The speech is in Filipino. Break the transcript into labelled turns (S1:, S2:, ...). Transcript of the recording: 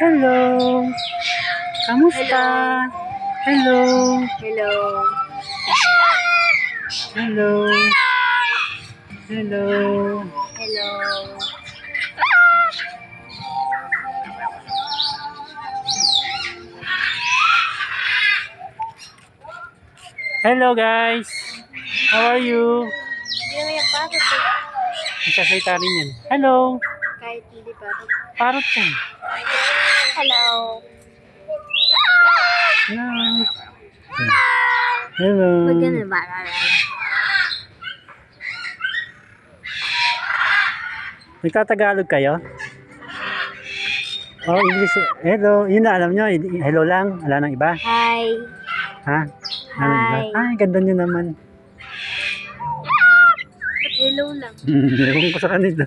S1: Hello. Kamusta? Hello.
S2: Hello.
S1: Hello. Hello.
S2: Hello.
S1: Hello guys. How are you?
S2: Hindi naman yung parot eh.
S1: Nagsasalita rin yan. Hello.
S2: Kahit hindi parot.
S1: Parot yan.
S2: Hello.
S1: Hello. Hello.
S2: Huwag ganun ba?
S1: Nagtatagalog kayo? Oh, English. Hello. Yun na alam nyo. Hello lang. Wala nang iba.
S2: Hi.
S1: Ha? Wala nang iba.
S2: Hi.
S1: Ay, ganda nyo naman.
S2: Hello lang.
S1: Ewan ko sa kanila.